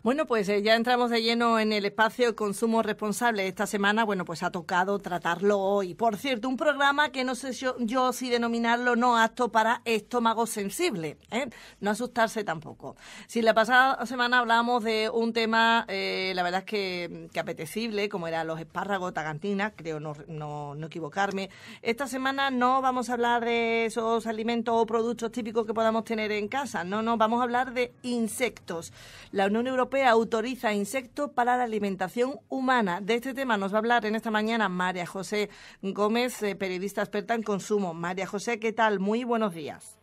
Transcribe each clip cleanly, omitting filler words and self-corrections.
Bueno, pues ya entramos de lleno en el espacio Consumo Responsable. Esta semana, bueno, pues ha tocado tratarlo hoy. Por cierto, un programa que no sé yo si denominarlo no apto para estómago sensible, ¿eh? No asustarse tampoco. Si la pasada semana hablábamos de un tema, la verdad es que apetecible, como eran los espárragos tagantina, creo no equivocarme. Esta semana no vamos a hablar de esos alimentos o productos típicos que podamos tener en casa. No, vamos a hablar de insectos. La Unión Europea autoriza insectos para la alimentación humana. De este tema nos va a hablar en esta mañana María José Gómez, periodista experta en consumo. María José, ¿qué tal? Muy buenos días.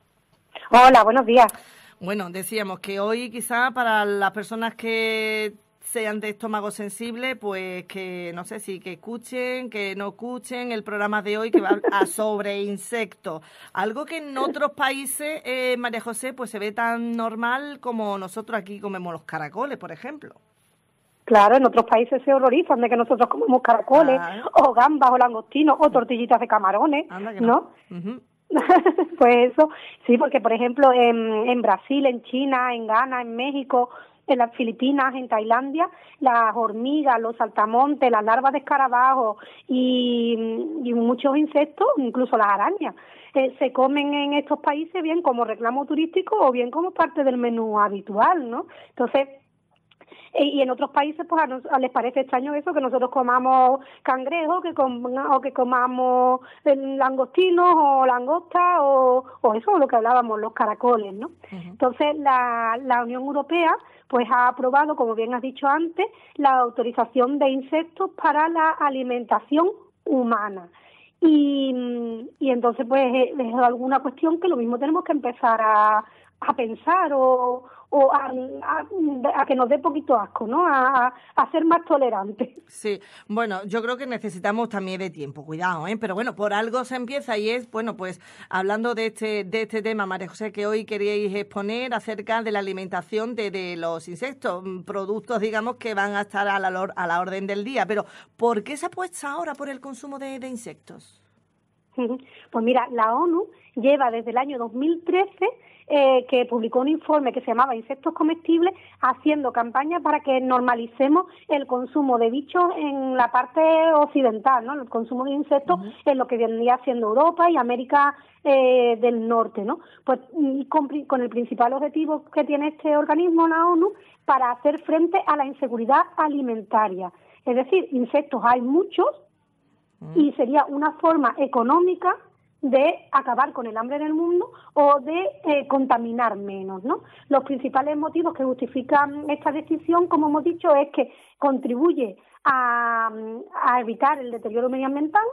Hola, buenos días. Bueno, decíamos que hoy quizá para las personas que sean de estómago sensible, pues que no sé si que escuchen, que no escuchen el programa de hoy que va a sobre insectos. Algo que en otros países, María José, pues se ve tan normal como nosotros aquí comemos los caracoles, por ejemplo. Claro, en otros países se horrorizan de que nosotros comemos caracoles, o gambas, o langostinos, o tortillitas de camarones, ¿no? Uh-huh. Pues eso, sí, porque por ejemplo en Brasil, en China, en Ghana, en México, en las Filipinas, en Tailandia, las hormigas, los saltamontes, las larvas de escarabajo y muchos insectos, incluso las arañas, se comen en estos países bien como reclamo turístico o bien como parte del menú habitual, ¿no? Entonces, y en otros países pues les parece extraño eso, que nosotros comamos cangrejos, o que comamos langostinos o langostas o eso, lo que hablábamos, los caracoles, ¿no? Uh-huh. Entonces la Unión Europea pues ha aprobado, como bien has dicho antes, la autorización de insectos para la alimentación humana. Y entonces pues es alguna cuestión que lo mismo tenemos que empezar a pensar o a que nos dé poquito asco, ¿no? A ser más tolerantes. Sí, bueno, yo creo que necesitamos también de tiempo, cuidado, ¿eh? Pero bueno, por algo se empieza y es, bueno, pues hablando de este tema, María José, que hoy queríais exponer acerca de la alimentación de los insectos, productos, digamos, que van a estar a la orden del día. Pero, ¿por qué se apuesta ahora por el consumo de insectos? Pues mira, la ONU lleva desde el año 2013 que publicó un informe que se llamaba Insectos Comestibles, haciendo campañas para que normalicemos el consumo de bichos en la parte occidental, ¿no? El consumo de insectos en lo que vendría siendo Europa y América del Norte, ¿no? Pues con el principal objetivo que tiene este organismo, la ONU, para hacer frente a la inseguridad alimentaria. Es decir, insectos hay muchos y sería una forma económica de acabar con el hambre en el mundo o de contaminar menos, ¿no? Los principales motivos que justifican esta decisión, como hemos dicho, es que contribuye a evitar el deterioro medioambiental,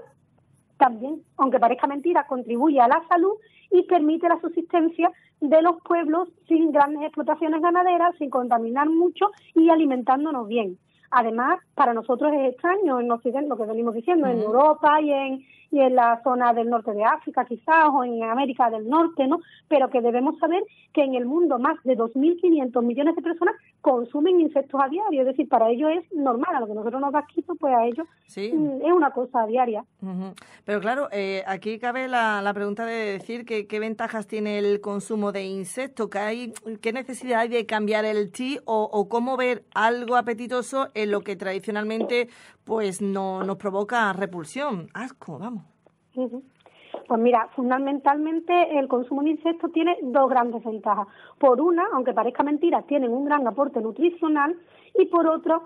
también, aunque parezca mentira, contribuye a la salud y permite la subsistencia de los pueblos sin grandes explotaciones ganaderas, sin contaminar mucho y alimentándonos bien. Además, para nosotros es extraño en Occidente, lo que venimos diciendo, en Europa y en la zona del norte de África quizás, o en América del Norte, ¿no? Pero que debemos saber que en el mundo más de 2.500 millones de personas consumen insectos a diario, es decir, para ellos es normal, a lo que nosotros nos da asquito, pues a ellos es una cosa diaria. Uh-huh. Pero claro, aquí cabe la pregunta de decir que qué ventajas tiene el consumo de insectos, qué necesidad hay de cambiar el chip o cómo ver algo apetitoso en lo que tradicionalmente pues no nos provoca repulsión, asco, vamos. Uh-huh. Pues mira, fundamentalmente el consumo de insectos tiene dos grandes ventajas. Por una, aunque parezca mentira, tienen un gran aporte nutricional y por otro,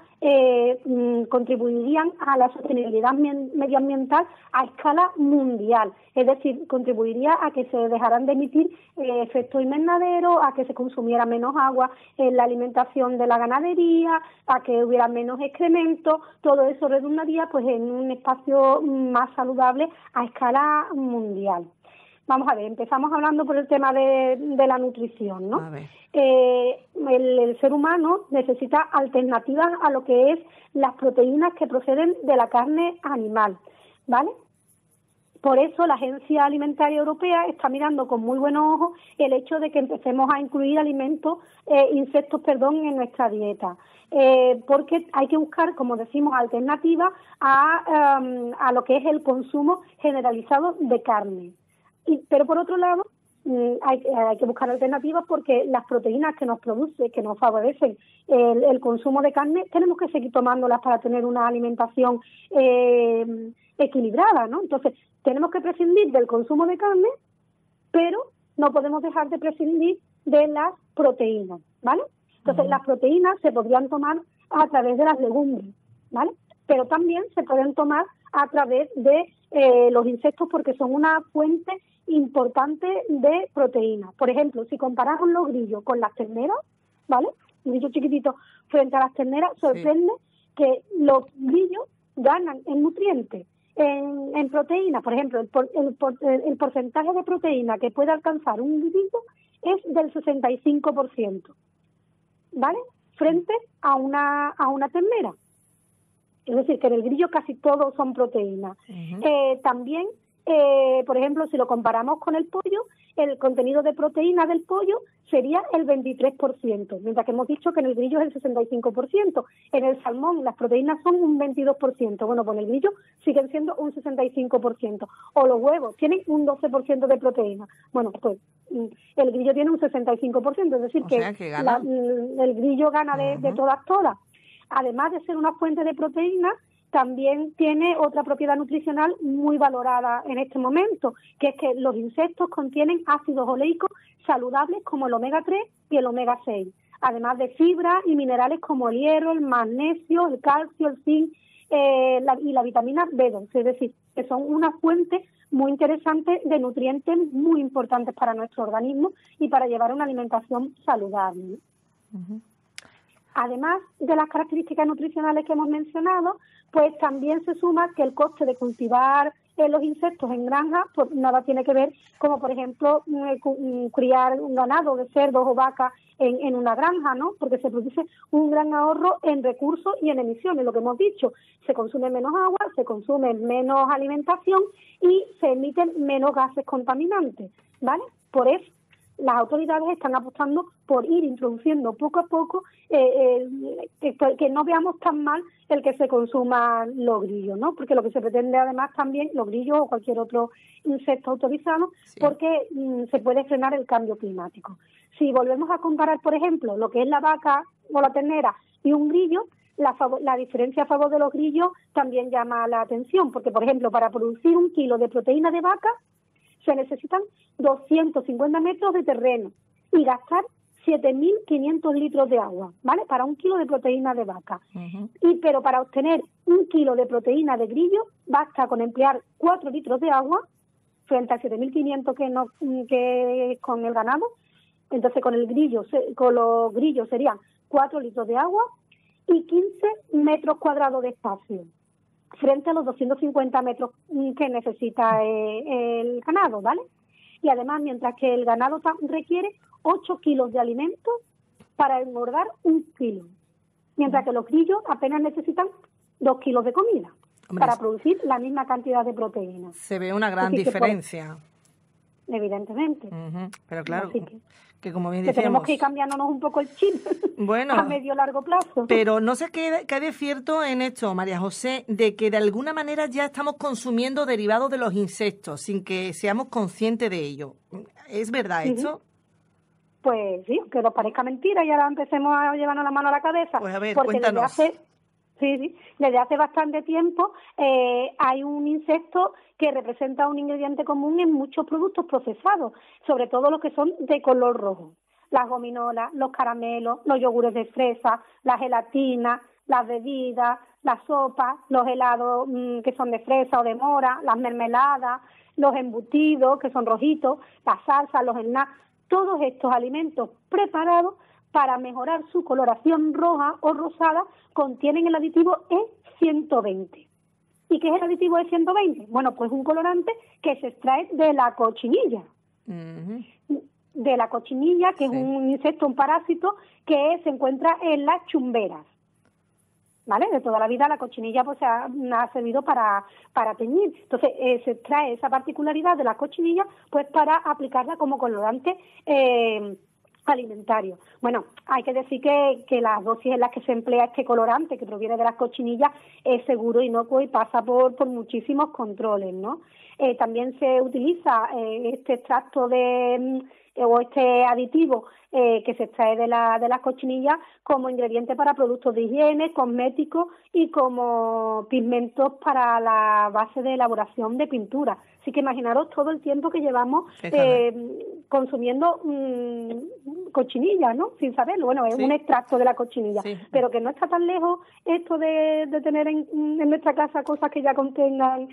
contribuirían a la sostenibilidad medioambiental a escala mundial. Es decir, contribuiría a que se dejaran de emitir efectos invernaderos, a que se consumiera menos agua en la alimentación de la ganadería, a que hubiera menos excrementos. Todo eso redundaría pues en un espacio más saludable a escala mundial. Vamos a ver, empezamos hablando por el tema de la nutrición, ¿no? El ser humano necesita alternativas a lo que es las proteínas que proceden de la carne animal, ¿vale? Por eso la Agencia Alimentaria Europea está mirando con muy buenos ojos el hecho de que empecemos a incluir insectos en nuestra dieta. Porque hay que buscar, como decimos, alternativas a lo que es el consumo generalizado de carne. Pero por otro lado, hay que buscar alternativas, porque las proteínas que nos produce, que nos favorecen el consumo de carne, tenemos que seguir tomándolas para tener una alimentación equilibrada, ¿no? Entonces, tenemos que prescindir del consumo de carne, pero no podemos dejar de prescindir de las proteínas, ¿vale? Entonces, las proteínas se podrían tomar a través de las legumbres, ¿vale? Pero también se pueden tomar a través de los insectos, porque son una fuente importante de proteínas. Por ejemplo, si comparamos los grillos con las terneras, ¿vale? Un grillo chiquitito frente a las terneras, sorprende que los grillos ganan en nutrientes, en proteínas. Por ejemplo, el porcentaje de proteína que puede alcanzar un grillo es del 65%, ¿vale? Frente a una ternera. Es decir, que en el grillo casi todos son proteínas. También, por ejemplo, si lo comparamos con el pollo, el contenido de proteína del pollo sería el 23%, mientras que hemos dicho que en el grillo es el 65%. En el salmón las proteínas son un 22%. Bueno, pues en el grillo siguen siendo un 65%. O los huevos tienen un 12% de proteína. Bueno, pues el grillo tiene un 65%, es decir, que el grillo gana de todas. Además de ser una fuente de proteínas, también tiene otra propiedad nutricional muy valorada en este momento, que es que los insectos contienen ácidos oleicos saludables como el omega 3 y el omega 6, además de fibras y minerales como el hierro, el magnesio, el calcio, el zinc y la vitamina B12, es decir, que son una fuente muy interesante de nutrientes muy importantes para nuestro organismo y para llevar una alimentación saludable. Además de las características nutricionales que hemos mencionado, pues también se suma que el coste de cultivar los insectos en granja pues nada tiene que ver, como por ejemplo criar un ganado de cerdos o vacas en una granja, ¿no? Porque se produce un gran ahorro en recursos y en emisiones, lo que hemos dicho, se consume menos agua, se consume menos alimentación y se emiten menos gases contaminantes, ¿vale? Por eso las autoridades están apostando por ir introduciendo poco a poco que no veamos tan mal el que se consuman los grillos, ¿no? Porque lo que se pretende además también, los grillos o cualquier otro insecto autorizado, porque se puede frenar el cambio climático. Si volvemos a comparar, por ejemplo, lo que es la vaca o la ternera y un grillo, la diferencia a favor de los grillos también llama la atención, porque, por ejemplo, para producir 1 kilo de proteína de vaca se necesitan 250 metros de terreno y gastar 7.500 litros de agua, ¿vale? Para 1 kilo de proteína de vaca. Pero para obtener 1 kilo de proteína de grillo basta con emplear 4 litros de agua frente a 7.500 que con el ganado. Entonces con los grillos serían 4 litros de agua y 15 metros cuadrados de espacio, frente a los 250 metros que necesita el ganado, ¿vale? Y además, mientras que el ganado requiere 8 kilos de alimentos para engordar 1 kilo, mientras que los grillos apenas necesitan 2 kilos de comida para producir la misma cantidad de proteína. Se ve una gran diferencia. Evidentemente. Pero claro, que como bien decíamos, tenemos que ir cambiándonos un poco el chip a medio largo plazo. Pero no sé qué hay de cierto en esto, María José, de que de alguna manera ya estamos consumiendo derivados de los insectos sin que seamos conscientes de ello. ¿Es verdad esto? Pues sí, aunque nos parezca mentira y ahora empecemos a llevarnos la mano a la cabeza. Pues a ver, porque cuéntanos. Desde hace bastante tiempo hay un insecto que representa un ingrediente común en muchos productos procesados, sobre todo los que son de color rojo. Las gominolas, los caramelos, los yogures de fresa, la gelatina, las bebidas, las sopas, los helados que son de fresa o de mora, las mermeladas, los embutidos que son rojitos, las salsas, los snacks, todos estos alimentos preparados para mejorar su coloración roja o rosada contienen el aditivo E120. ¿Y qué es el aditivo E120? Bueno, pues un colorante que se extrae de la cochinilla. De la cochinilla, que es un insecto, un parásito, que se encuentra en las chumberas. ¿Vale? De toda la vida la cochinilla pues ha servido para teñir. Entonces se extrae esa particularidad de la cochinilla pues para aplicarla como colorante alimentario. Bueno, hay que decir que las dosis en las que se emplea este colorante que proviene de las cochinillas es seguro, inocuo y pasa por muchísimos controles, ¿no? También se utiliza este extracto o este aditivo que se extrae de las cochinillas como ingrediente para productos de higiene, cosméticos y como pigmentos para la base de elaboración de pintura. Así que imaginaros todo el tiempo que llevamos consumiendo cochinilla, ¿no? Sin saberlo. Bueno, es un extracto de la cochinilla, pero que no está tan lejos esto de tener en nuestra casa cosas que ya contengan.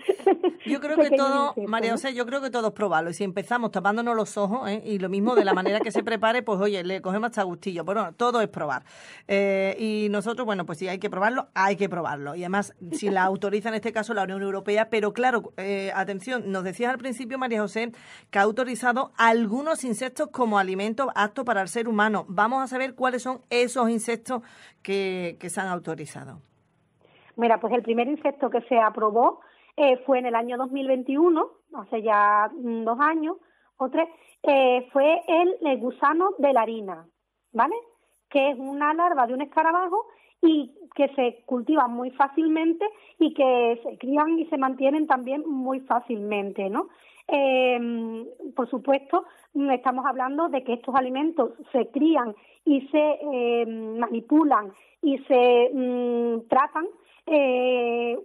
Yo creo que todo, María José, yo creo que todo es probarlo. Y si empezamos tapándonos los ojos, y lo mismo de la manera que se prepare, pues oye, le cogemos hasta gustillo. Bueno, todo es probar. Y nosotros, bueno, pues si hay que probarlo, hay que probarlo. Y además, si la autoriza en este caso la Unión Europea, pero claro, atención, nos decías al principio, María José, que ha autorizado algunos insectos como alimento apto para el ser humano. Vamos a saber cuáles son esos insectos que se han autorizado. Mira, pues el primer insecto que se aprobó fue en el año 2021, hace ya 2 años o 3, fue el gusano de la harina, ¿vale? Que es una larva de un escarabajo y que se cultivan muy fácilmente y que se crían y se mantienen también muy fácilmente, ¿no? Por supuesto, estamos hablando de que estos alimentos se crían y se manipulan y se tratan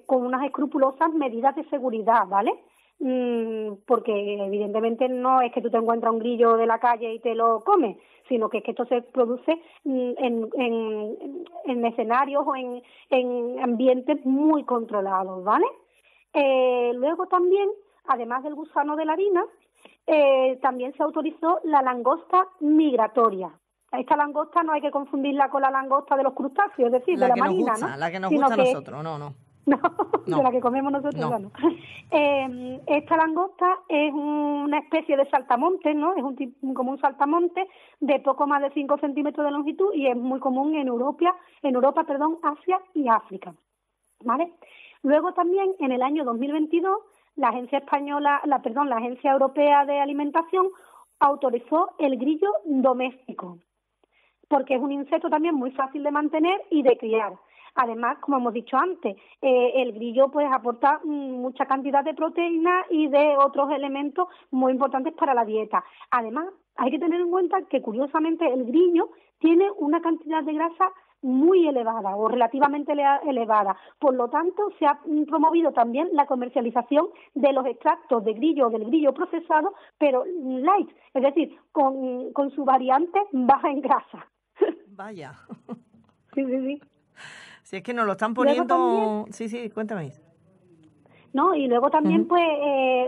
con unas escrupulosas medidas de seguridad, ¿vale? Porque evidentemente no es que tú te encuentras un grillo de la calle y te lo comes, sino que es que esto se produce en escenarios o en ambientes muy controlados, ¿vale? Luego también, además del gusano de la harina, también se autorizó la langosta migratoria. Esta langosta no hay que confundirla con la langosta de los crustáceos, es decir, de la marina, ¿no? La que nos gusta a nosotros, no. No, de la que comemos nosotros, no. Esta langosta es una especie de saltamontes, ¿no? Es como un saltamonte de poco más de 5 centímetros de longitud y es muy común en Europa, Asia y África, ¿vale? Luego también, en el año 2022, la Agencia Europea de Alimentación autorizó el grillo doméstico, porque es un insecto también muy fácil de mantener y de criar. Además, como hemos dicho antes, el grillo pues aporta mucha cantidad de proteína y de otros elementos muy importantes para la dieta. Además, hay que tener en cuenta que curiosamente el grillo tiene una cantidad de grasa muy elevada o relativamente elevada. Por lo tanto, se ha promovido también la comercialización de los extractos de grillo o del grillo procesado, pero light, es decir, con su variante baja en grasa. Vaya. Sí. Si es que nos lo están poniendo... Sí, cuéntame. No, y luego también pues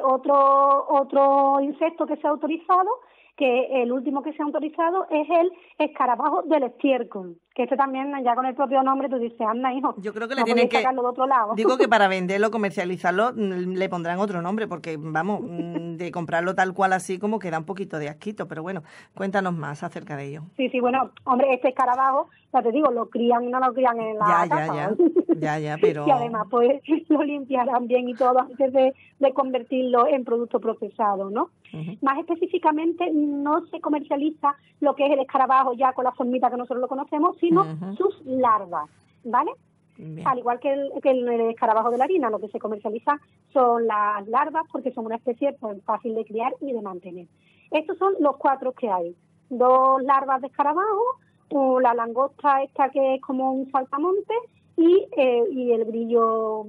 otro insecto que se ha autorizado, que el último que se ha autorizado es el escarabajo del estiércol, que este también ya con el propio nombre tú dices, anda hijo, yo creo que le tienen que sacarlo de otro lado. Digo que para venderlo, comercializarlo, le pondrán otro nombre, porque vamos, de comprarlo tal cual así como queda un poquito de asquito, pero bueno, cuéntanos más acerca de ello. Sí, bueno, hombre, este escarabajo, ya te digo, lo crían y no lo crían en la casa. Ya, pero... Y además, pues, lo limpiarán bien y todo antes de convertirlo en producto procesado, ¿no? Uh-huh. Más específicamente, no se comercializa lo que es el escarabajo ya con la formita que nosotros lo conocemos, sino sus larvas, ¿vale? Bien. Al igual que el escarabajo de la harina, lo que se comercializa son las larvas porque son una especie pues, fácil de criar y de mantener. Estos son los 4 que hay. 2 larvas de escarabajo, la langosta esta que es como un saltamonte y el grillo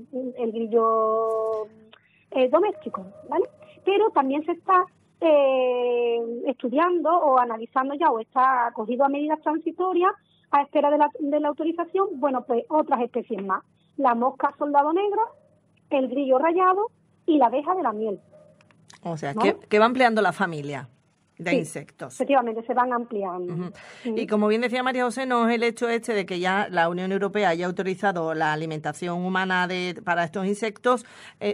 doméstico, ¿vale? Pero también se está estudiando o analizando ya o está acogido a medidas transitorias a espera de la autorización, bueno, pues otras especies más. La mosca soldado negro, el grillo rayado y la abeja de la miel. O sea, ¿no? que va ampliando la familia de insectos. Efectivamente, se van ampliando. Uh-huh. Y como bien decía María José, no es el hecho de que ya la Unión Europea haya autorizado la alimentación humana para estos insectos,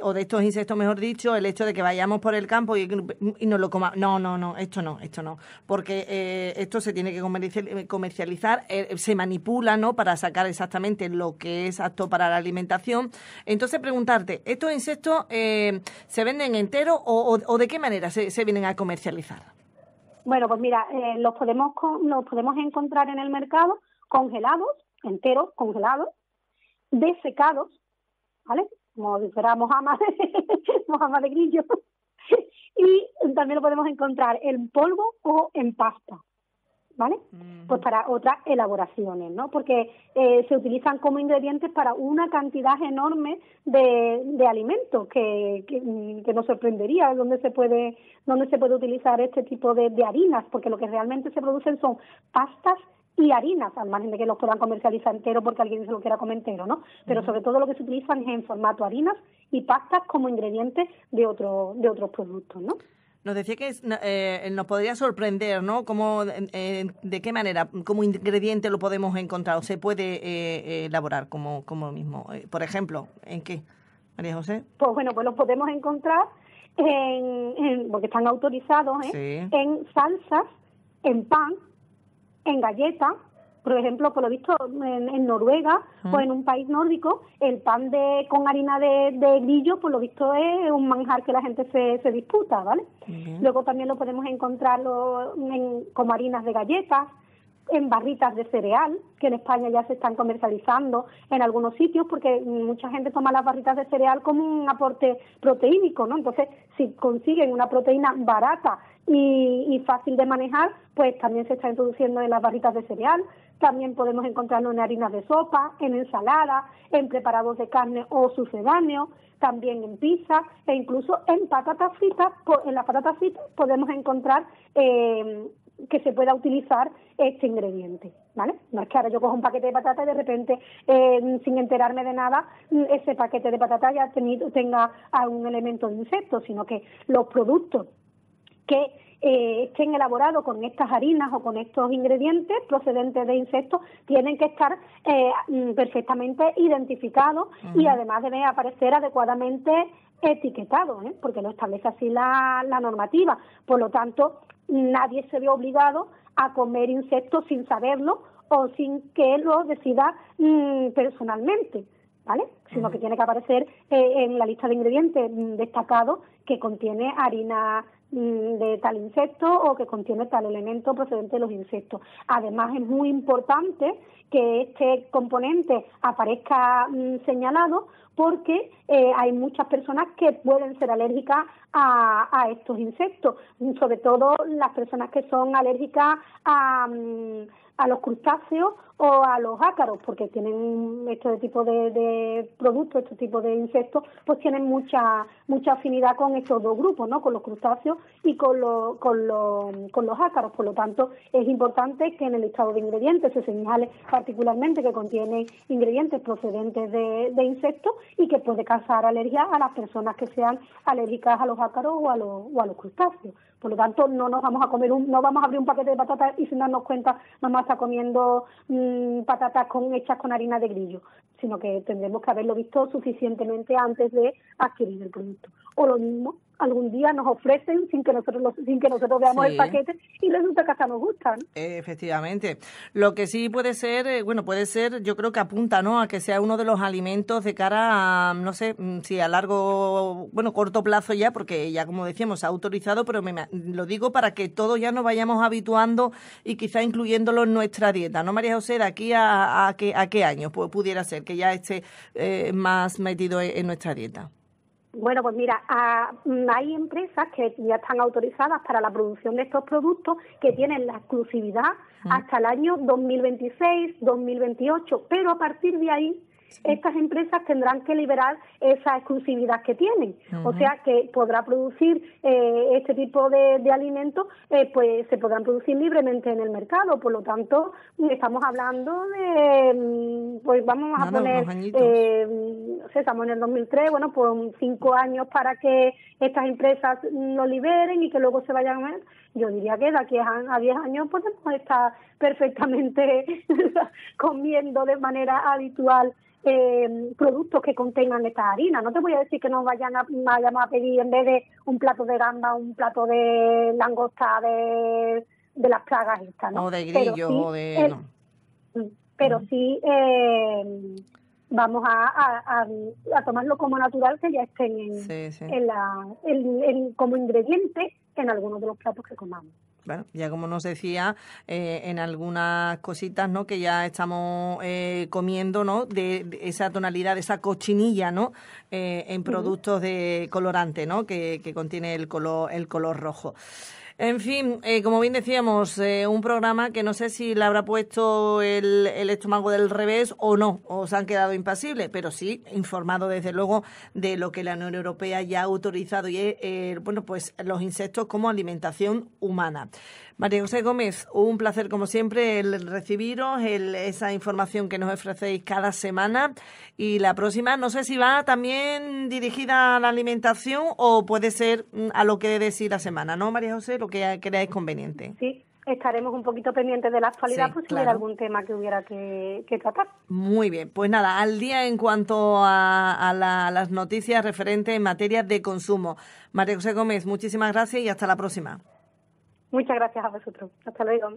o de estos insectos, mejor dicho, el hecho de que vayamos por el campo y nos lo comamos. No, esto no. Porque esto se tiene que comercializar, se manipula, ¿no?, para sacar exactamente lo que es apto para la alimentación. Entonces, preguntarte, ¿estos insectos se venden enteros o de qué manera se vienen a comercializar? Bueno, pues mira, los podemos encontrar en el mercado congelados, enteros, congelados, desecados, ¿vale? Como si fuera mojama de grillo. Y también lo podemos encontrar en polvo o en pasta, ¿vale? Pues para otras elaboraciones, ¿no? Porque se utilizan como ingredientes para una cantidad enorme de alimentos que nos sorprendería dónde se puede utilizar este tipo de harinas, porque lo que realmente se producen son pastas y harinas, al margen de que los puedan comercializar entero porque alguien se lo quiera comer entero, ¿no? Pero sobre todo lo que se utilizan es en formato harinas y pastas como ingredientes de otros productos, ¿no? Nos decía que nos podría sorprender, ¿no? ¿Cómo, de qué manera, como ingrediente lo podemos encontrar o se puede elaborar como mismo? Por ejemplo, ¿en qué, María José? Pues bueno, pues los podemos encontrar porque están autorizados, en salsas, en pan, en galletas. Por ejemplo, por lo visto en Noruega o en un país nórdico, el pan con harina de grillo, por lo visto es un manjar que la gente se disputa, ¿vale? Luego también lo podemos encontrar como harinas de galletas, en barritas de cereal, que en España ya se están comercializando en algunos sitios, porque mucha gente toma las barritas de cereal como un aporte proteínico, ¿no? Entonces, si consiguen una proteína barata y fácil de manejar, pues también se está introduciendo en las barritas de cereal. También podemos encontrarlo en harinas de sopa, en ensaladas, en preparados de carne o sucedáneos, también en pizza e incluso en patatas fritas. En las patatas fritas podemos encontrar que se pueda utilizar este ingrediente, ¿vale? No es que ahora yo cojo un paquete de patata y de repente, sin enterarme de nada, ese paquete de patata ya tenga algún elemento de insecto, sino que los productos que estén elaborados con estas harinas o con estos ingredientes procedentes de insectos tienen que estar perfectamente identificados y además deben aparecer adecuadamente etiquetados, porque lo establece así la normativa. Por lo tanto, nadie se ve obligado a comer insectos sin saberlo o sin que lo decida personalmente, ¿vale? Sino que tiene que aparecer en la lista de ingredientes destacado que contiene harina de tal insecto o que contiene tal elemento procedente de los insectos. Además, es muy importante que este componente aparezca señalado porque hay muchas personas que pueden ser alérgicas a estos insectos, sobre todo las personas que son alérgicas a los crustáceos o a los ácaros, porque tienen este tipo de productos, este tipo de insectos, pues tienen mucha afinidad con estos dos grupos, ¿no? Con los crustáceos y con los ácaros. Por lo tanto, es importante que en el listado de ingredientes se señale particularmente que contiene ingredientes procedentes de insectos y que puede causar alergia a las personas que sean alérgicas a los ácaros o a los crustáceos. Por lo tanto, no vamos a abrir un paquete de patatas y sin darnos cuenta mamá está comiendo patatas hechas con harina de grillo, sino que tendremos que haberlo visto suficientemente antes de adquirir el producto. O lo mismo, algún día nos ofrecen sin que nosotros veamos el paquete y resulta que hasta nos gusta, ¿no? Efectivamente. Lo que sí puede ser, yo creo que apunta, ¿no?, a que sea uno de los alimentos de cara a, no sé, si a corto plazo ya, porque ya, como decíamos, se ha autorizado, pero lo digo para que todos ya nos vayamos habituando y quizá incluyéndolo en nuestra dieta, ¿no, María José? ¿De aquí a qué año pudiera ser que ya esté más metido en nuestra dieta? Bueno, pues mira, hay empresas que ya están autorizadas para la producción de estos productos que tienen la exclusividad hasta el año 2026, 2028, pero a partir de ahí estas empresas tendrán que liberar esa exclusividad que tienen. O sea que podrá producir este tipo de alimentos, pues se podrán producir libremente en el mercado. Por lo tanto, estamos hablando de, pues vamos a poner, estamos en el 2003, bueno, pues 5 años para que estas empresas lo liberen y que luego se vayan a ver. Yo diría que de aquí a 10 años podemos estar perfectamente comiendo de manera habitual productos que contengan esta harina. No te voy a decir que nos vayamos a pedir, en vez de un plato de gamba, un plato de langosta de las plagas estas, ¿no? O de grillo, pero sí vamos a tomarlo como natural que ya estén como ingrediente en algunos de los platos que comamos. Bueno, ya como nos decía, en algunas cositas, ¿no?, que ya estamos comiendo, ¿no?, de esa tonalidad, de esa cochinilla, ¿no?, en productos de colorante, ¿no?, que contiene el color rojo. En fin, como bien decíamos, un programa que no sé si le habrá puesto el estómago del revés o no, o se han quedado impasibles, pero sí informado desde luego de lo que la Unión Europea ya ha autorizado y es, pues los insectos como alimentación humana. María José Gómez, un placer como siempre el recibiros, esa información que nos ofrecéis cada semana, y la próxima no sé si va también dirigida a la alimentación o puede ser a lo que debe decir la semana, ¿no, María José? Lo que creáis conveniente. Sí, estaremos un poquito pendientes de la actualidad, pues si hubiera algún tema que hubiera que tratar. Muy bien, pues nada, al día en cuanto a las noticias referentes en materia de consumo. María José Gómez, muchísimas gracias y hasta la próxima. Muchas gracias a vosotros. Hasta luego.